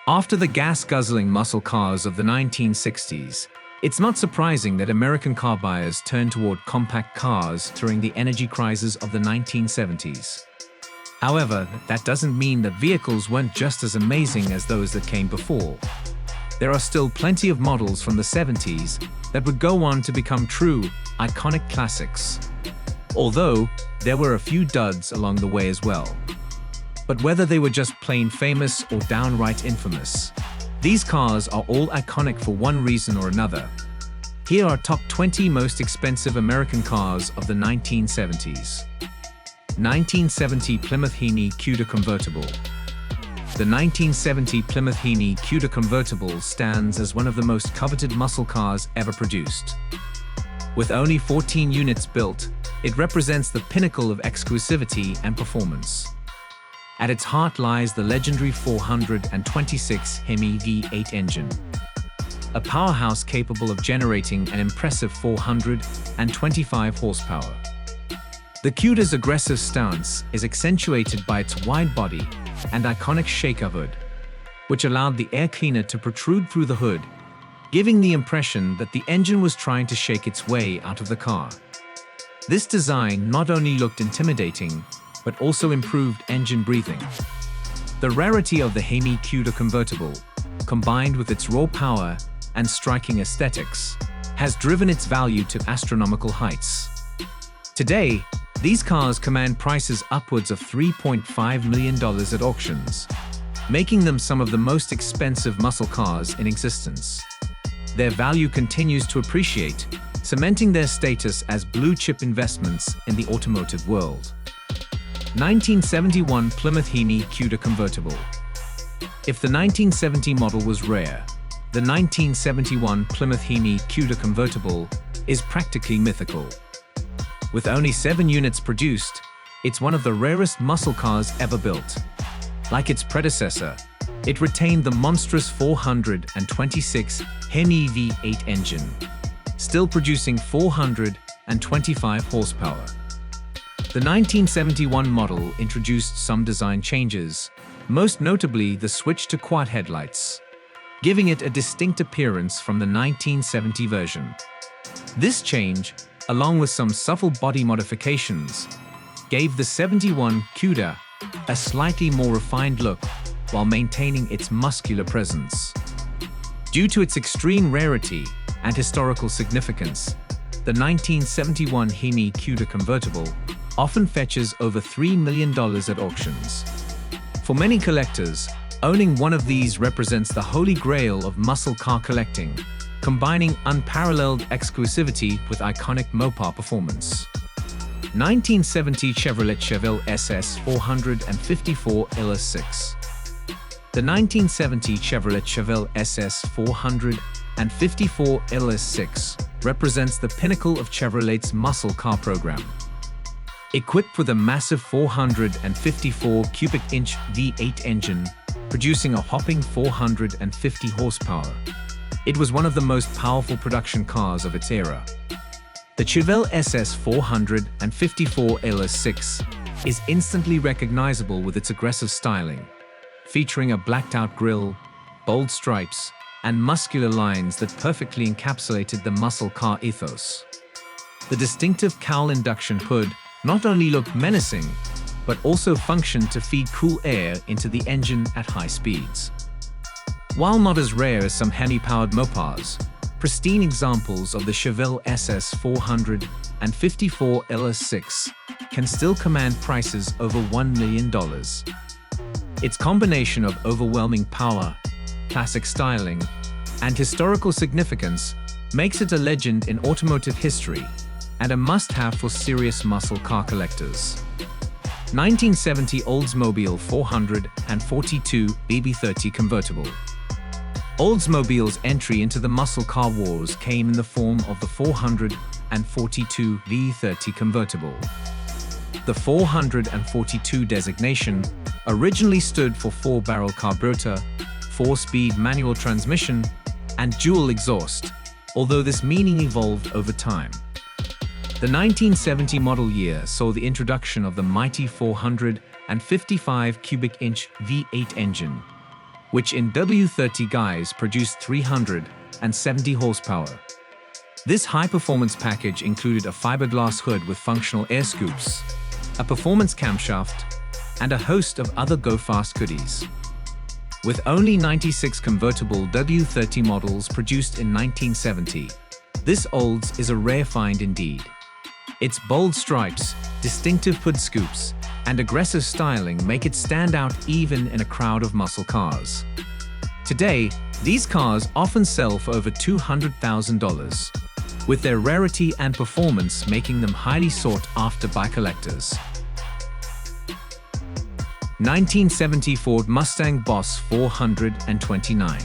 After the gas-guzzling muscle cars of the 1960s, it's not surprising that American car buyers turned toward compact cars during the energy crisis of the 1970s. However, that doesn't mean that vehicles weren't just as amazing as those that came before. There are still plenty of models from the 70s that would go on to become true, iconic classics. Although, there were a few duds along the way as well. But whether they were just plain famous or downright infamous, these cars are all iconic for one reason or another. Here are top 20 most expensive American cars of the 1970s. 1970 Plymouth Heaney Cuda Convertible. The 1970 Plymouth Heaney Cuda Convertible stands as one of the most coveted muscle cars ever produced. With only 14 units built, it represents the pinnacle of exclusivity and performance. At its heart lies the legendary 426 Hemi V8 engine, a powerhouse capable of generating an impressive 425 horsepower. The Cuda's aggressive stance is accentuated by its wide body and iconic shaker hood, which allowed the air cleaner to protrude through the hood, giving the impression that the engine was trying to shake its way out of the car. This design not only looked intimidating, but also improved engine breathing. The rarity of the Hemi Cuda Convertible, combined with its raw power and striking aesthetics, has driven its value to astronomical heights. Today, these cars command prices upwards of $3.5 million at auctions, making them some of the most expensive muscle cars in existence. Their value continues to appreciate, cementing their status as blue-chip investments in the automotive world. 1971 Plymouth Heaney Cuda Convertible. If the 1970 model was rare, the 1971 Plymouth Heaney Cuda Convertible is practically mythical. With only 7 units produced, it's one of the rarest muscle cars ever built. Like its predecessor, it retained the monstrous 426 Hemi V8 engine, still producing 425 horsepower. The 1971 model introduced some design changes, most notably the switch to quad headlights, giving it a distinct appearance from the 1970 version. This change, along with some subtle body modifications, gave the 71 Cuda a slightly more refined look while maintaining its muscular presence. Due to its extreme rarity and historical significance, the 1971 Hemi Cuda Convertible often fetches over $3 million at auctions. For many collectors, owning one of these represents the holy grail of muscle car collecting, combining unparalleled exclusivity with iconic Mopar performance. 1970 Chevrolet SS 454 LS6. The 1970 Chevrolet SS 454 LS6 represents the pinnacle of Chevrolet's muscle car program. Equipped with a massive 454 cubic inch V8 engine, producing a whopping 450 horsepower, it was one of the most powerful production cars of its era. The Chevrolet SS 454 LS6 is instantly recognizable with its aggressive styling, featuring a blacked-out grille, bold stripes, and muscular lines that perfectly encapsulated the muscle car ethos. The distinctive cowl induction hood not only looked menacing, but also functioned to feed cool air into the engine at high speeds. While not as rare as some Hemi-powered Mopars, pristine examples of the Chevrolet SS 454 LS6 can still command prices over $1 million. Its combination of overwhelming power, classic styling, and historical significance makes it a legend in automotive history and a must-have for serious muscle car collectors. 1970 Oldsmobile 442 BB30 Convertible. Oldsmobile's entry into the muscle car wars came in the form of the 442 V30 Convertible. The 442 designation originally stood for 4-barrel carburetor, 4-speed manual transmission, and dual exhaust, although this meaning evolved over time. The 1970 model year saw the introduction of the mighty 455 cubic inch V8 engine, which in W30 guise produced 370 horsepower. This high-performance package included a fiberglass hood with functional air scoops, a performance camshaft, and a host of other go-fast goodies. With only 96 convertible W30 models produced in 1970, this Olds is a rare find indeed. Its bold stripes, distinctive hood scoops, and aggressive styling make it stand out even in a crowd of muscle cars. Today, these cars often sell for over $200,000, with their rarity and performance making them highly sought after by collectors. 1970 Ford Mustang Boss 429.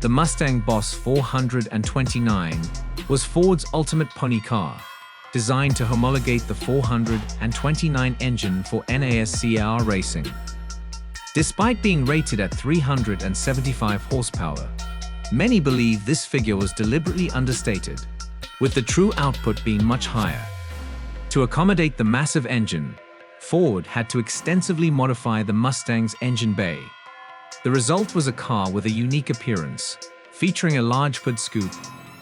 The Mustang Boss 429 was Ford's ultimate pony car, designed to homologate the 429 engine for NASCAR racing. Despite being rated at 375 horsepower, many believe this figure was deliberately understated, with the true output being much higher. To accommodate the massive engine, Ford had to extensively modify the Mustang's engine bay. The result was a car with a unique appearance, featuring a large hood scoop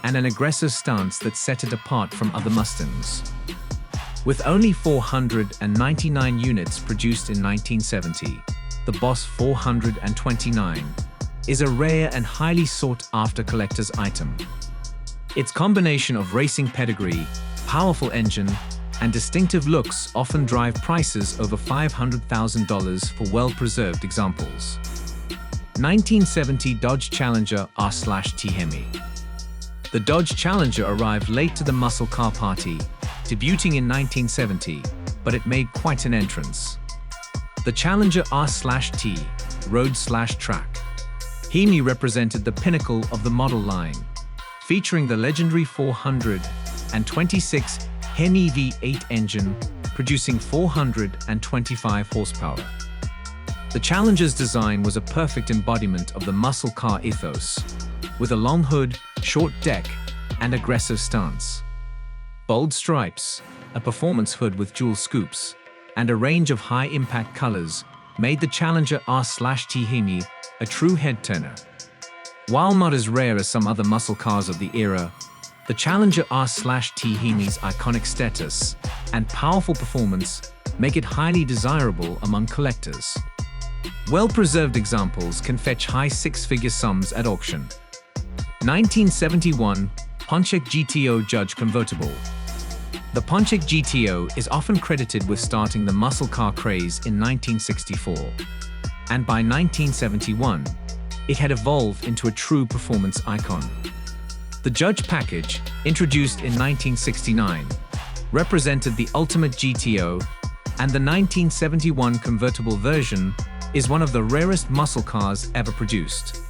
and an aggressive stance that set it apart from other Mustangs. With only 499 units produced in 1970, the Boss 429 is a rare and highly sought-after collector's item. Its combination of racing pedigree, powerful engine, and distinctive looks often drive prices over $500,000 for well-preserved examples. 1970 Dodge Challenger R/T Hemi. The Dodge Challenger arrived late to the muscle car party, debuting in 1970, but it made quite an entrance. The Challenger R/T Road/Track Hemi represented the pinnacle of the model line, featuring the legendary 426 Hemi V8 engine, producing 425 horsepower. The Challenger's design was a perfect embodiment of the muscle car ethos, with a long hood, short deck, and aggressive stance. Bold stripes, a performance hood with dual scoops, and a range of high-impact colors made the Challenger R/T Hemi a true head-turner. While not as rare as some other muscle cars of the era, the Challenger R/T Hemi's iconic status and powerful performance make it highly desirable among collectors. Well-preserved examples can fetch high six-figure sums at auction. 1971 Pontiac GTO Judge Convertible. The Pontiac GTO is often credited with starting the muscle car craze in 1964, and by 1971, it had evolved into a true performance icon. The Judge package, introduced in 1969, represented the ultimate GTO, and the 1971 convertible version is one of the rarest muscle cars ever produced.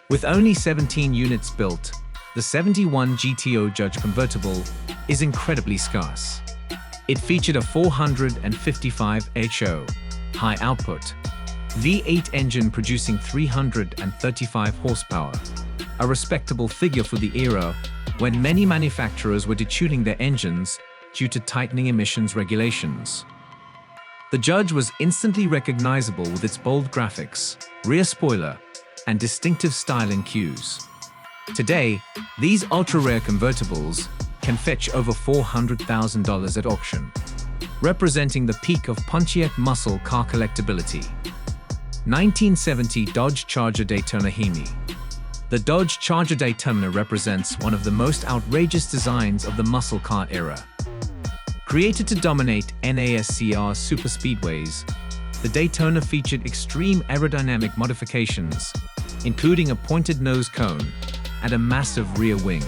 With only 17 units built, the 71 GTO Judge convertible is incredibly scarce. It featured a 455 HO, high output, V8 engine producing 335 horsepower, a respectable figure for the era when many manufacturers were detuning their engines due to tightening emissions regulations. The Judge was instantly recognizable with its bold graphics, rear spoiler, and distinctive styling cues. Today, these ultra-rare convertibles can fetch over $400,000 at auction, representing the peak of Pontiac muscle car collectability. 1970 Dodge Charger Daytona Hemi. The Dodge Charger Daytona represents one of the most outrageous designs of the muscle car era. Created to dominate NASCR superspeedways, the Daytona featured extreme aerodynamic modifications, including a pointed nose cone and a massive rear wing.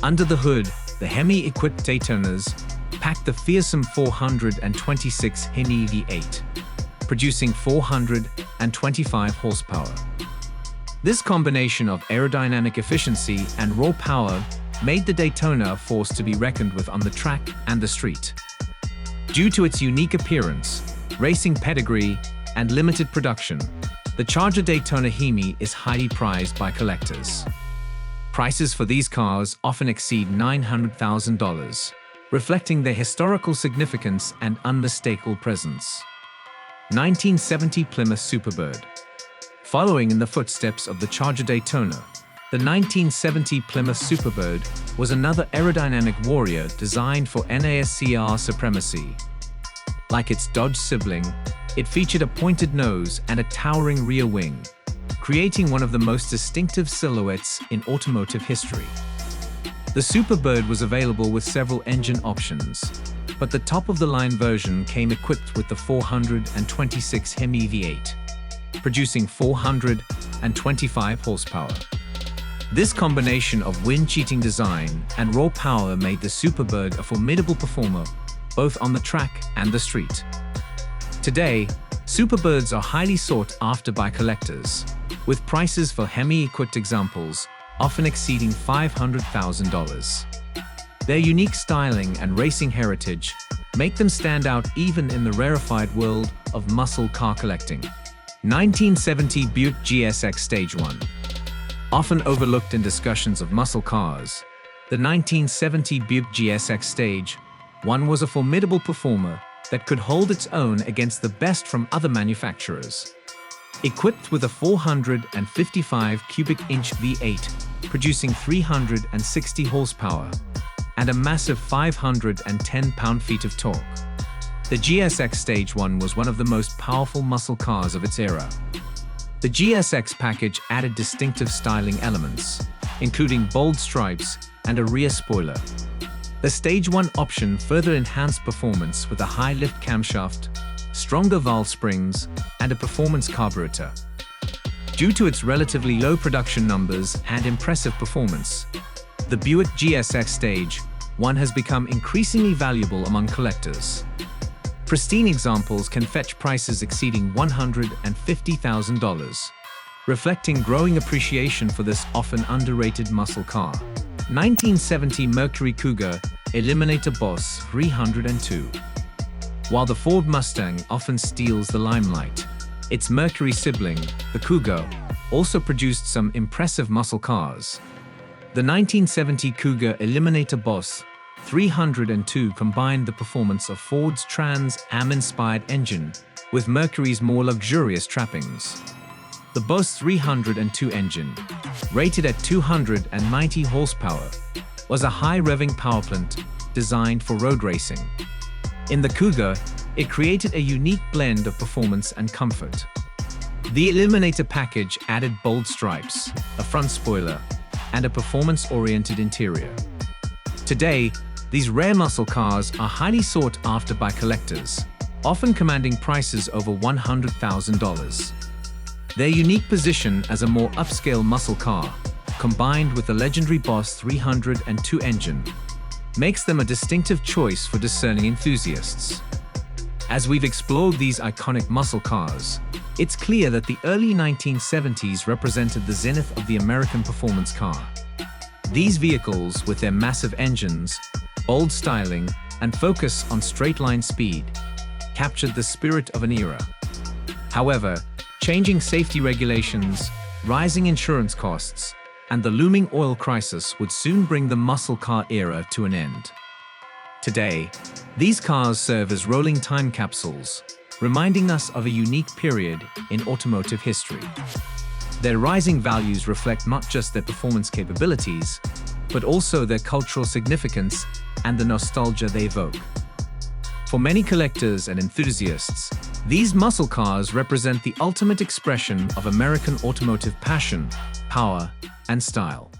Under the hood, the Hemi-equipped Daytonas packed the fearsome 426 Hemi V8, producing 425 horsepower. This combination of aerodynamic efficiency and raw power made the Daytona a force to be reckoned with on the track and the street. Due to its unique appearance, racing pedigree, and limited production, the Charger Daytona Hemi is highly prized by collectors. Prices for these cars often exceed $900,000, reflecting their historical significance and unmistakable presence. 1970 Plymouth Superbird. Following in the footsteps of the Charger Daytona, the 1970 Plymouth Superbird was another aerodynamic warrior designed for NASCAR supremacy. Like its Dodge sibling, it featured a pointed nose and a towering rear wing, creating one of the most distinctive silhouettes in automotive history. The Superbird was available with several engine options, but the top-of-the-line version came equipped with the 426 Hemi V8, producing 425 horsepower. This combination of wind-cheating design and raw power made the Superbird a formidable performer both on the track and the street. Today, Superbirds are highly sought after by collectors, with prices for Hemi-equipped examples often exceeding $500,000. Their unique styling and racing heritage make them stand out even in the rarefied world of muscle car collecting. 1970 Buick GSX Stage 1. Often overlooked in discussions of muscle cars, the 1970 Buick GSX Stage 1 was a formidable performer that could hold its own against the best from other manufacturers. Equipped with a 455 cubic inch V8, producing 360 horsepower, and a massive 510 pound-feet of torque, the GSX Stage 1 was one of the most powerful muscle cars of its era. The GSX package added distinctive styling elements, including bold stripes and a rear spoiler. The Stage 1 option further enhanced performance with a high-lift camshaft, stronger valve springs, and a performance carburetor. Due to its relatively low production numbers and impressive performance, the Buick GSX Stage 1 has become increasingly valuable among collectors. Pristine examples can fetch prices exceeding $150,000, reflecting growing appreciation for this often underrated muscle car. 1970 Mercury Cougar Eliminator Boss 302. While the Ford Mustang often steals the limelight, its Mercury sibling, the Cougar, also produced some impressive muscle cars. The 1970 Cougar Eliminator Boss 302 combined the performance of Ford's Trans Am-inspired engine with Mercury's more luxurious trappings. The Boss 302 engine, rated at 290 horsepower, was a high-revving powerplant designed for road racing. In the Cougar, it created a unique blend of performance and comfort. The Eliminator package added bold stripes, a front spoiler, and a performance-oriented interior. Today, these rare muscle cars are highly sought after by collectors, often commanding prices over $100,000. Their unique position as a more upscale muscle car, combined with the legendary Boss 302 engine, makes them a distinctive choice for discerning enthusiasts. As we've explored these iconic muscle cars, it's clear that the early 1970s represented the zenith of the American performance car. These vehicles, with their massive engines, bold styling, and focus on straight-line speed, captured the spirit of an era. However, changing safety regulations, rising insurance costs, and the looming oil crisis would soon bring the muscle car era to an end. Today, these cars serve as rolling time capsules, reminding us of a unique period in automotive history. Their rising values reflect not just their performance capabilities, but also their cultural significance and the nostalgia they evoke. For many collectors and enthusiasts, these muscle cars represent the ultimate expression of American automotive passion, power, and style.